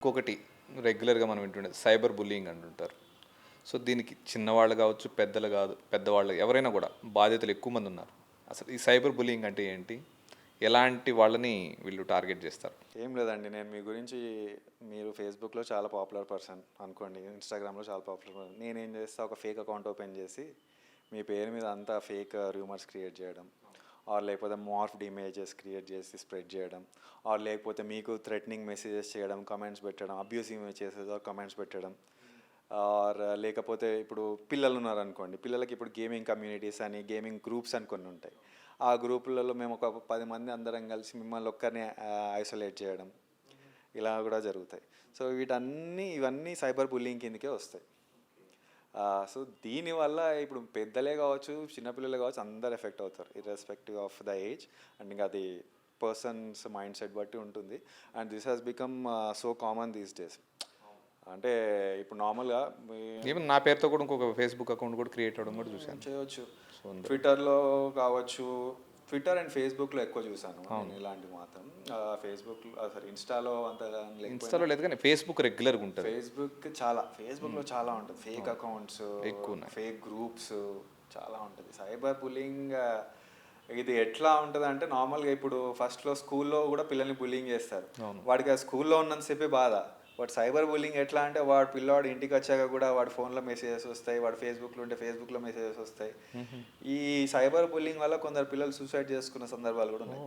ఇంకొకటి రెగ్యులర్గా మనం వింటుండే సైబర్ బుల్లింగ్ అంటుంటారు. సో దీనికి చిన్నవాళ్ళు కావచ్చు, పెద్దవాళ్ళు ఎవరైనా కూడా బాధితులు ఎక్కువ మంది ఉన్నారు. అసలు ఈ సైబర్ బుల్లింగ్ అంటే ఏంటి? ఎలాంటి వాళ్ళని వీళ్ళు టార్గెట్ చేస్తారు? ఏం లేదండి, నేను మీ గురించి మీరు ఫేస్బుక్లో చాలా పాపులర్ పర్సన్ అనుకోండి, ఇన్స్టాగ్రామ్లో చాలా పాపులర్ పర్సన్. నేనేం చేస్తా, ఒక ఫేక్ అకౌంట్ ఓపెన్ చేసి మీ పేరు మీద అంతా ఫేక్ రూమర్స్ క్రియేట్ చేయడం, ఆర్ లేకపోతే మార్ఫ్డ్ ఇమేజెస్ క్రియేట్ చేసి స్ప్రెడ్ చేయడం, ఆర్ లేకపోతే మీకు థ్రెటనింగ్ మెసేజెస్ చేయడం, కమెంట్స్ పెట్టడం, అబ్యూసివ్ ఇమేజెస్ కమెంట్స్ పెట్టడం, ఆర్ లేకపోతే ఇప్పుడు పిల్లలు ఉన్నారనుకోండి, పిల్లలకి ఇప్పుడు గేమింగ్ కమ్యూనిటీస్ అని గేమింగ్ గ్రూప్స్ అని కొన్ని ఉంటాయి. ఆ గ్రూపులలో మేము ఒక 10 మంది అందరం కలిసి మిమ్మల్ని ఒక్కరిని ఐసోలేట్ చేయడం, ఇలా కూడా జరుగుతాయి. సో ఇవన్నీ సైబర్ బుల్లింగ్ కిందకే వస్తాయి. సో దీనివల్ల ఇప్పుడు పెద్దలే కావచ్చు, చిన్నపిల్లలే కావచ్చు, అందరు ఎఫెక్ట్ అవుతారు irrespective of the age. And ఇంకా అది పర్సన్స్ మైండ్ సెట్ బట్టి ఉంటుంది. And this has become so common these days. అంటే ఇప్పుడు నార్మల్గా ఈవెన్ నా పేరుతో కూడా ఇంకొక ఫేస్బుక్ అకౌంట్ కూడా క్రియేట్ అవ్వడం కూడా చూశాను. చేయొచ్చు. ట్విట్టర్లో కావచ్చు, ట్విట్టర్ అండ్ ఫేస్బుక్లో ఎక్కువ చూసాను నేను ఇలాంటివి మాత్రం. ఫేస్బుక్లో సారీ ఇన్స్టాలో అంతగా ఇన్స్టాలో లేదు కానీ ఫేస్బుక్ రెగ్యులర్గా ఉంటుంది. ఫేస్బుక్లో చాలా ఉంటుంది. ఫేక్ అకౌంట్స్ ఎక్కువ, ఫేక్ గ్రూప్స్ చాలా ఉంటుంది. సైబర్ బుల్లింగ్ ఇది ఎట్లా ఉంటుంది అంటే, నార్మల్గా ఇప్పుడు ఫస్ట్లో స్కూల్లో కూడా పిల్లల్ని బుల్లింగ్ చేస్తారు. వాడికి ఆ స్కూల్లో ఉన్నంతసేపే బాధ. వాడు సైబర్ బుల్లింగ్ ఎట్లా అంటే, వాడు పిల్లవాడు ఇంటికి వచ్చాక కూడా వాడి ఫోన్లో మెసేజెస్ వస్తాయి, వాడు ఫేస్బుక్లో ఉంటే ఫేస్బుక్లో మెసేజెస్ వస్తాయి. ఈ సైబర్ బుల్లింగ్ వల్ల కొందరు పిల్లలు సూసైడ్ చేసుకున్న సందర్భాలు కూడా ఉన్నాయి.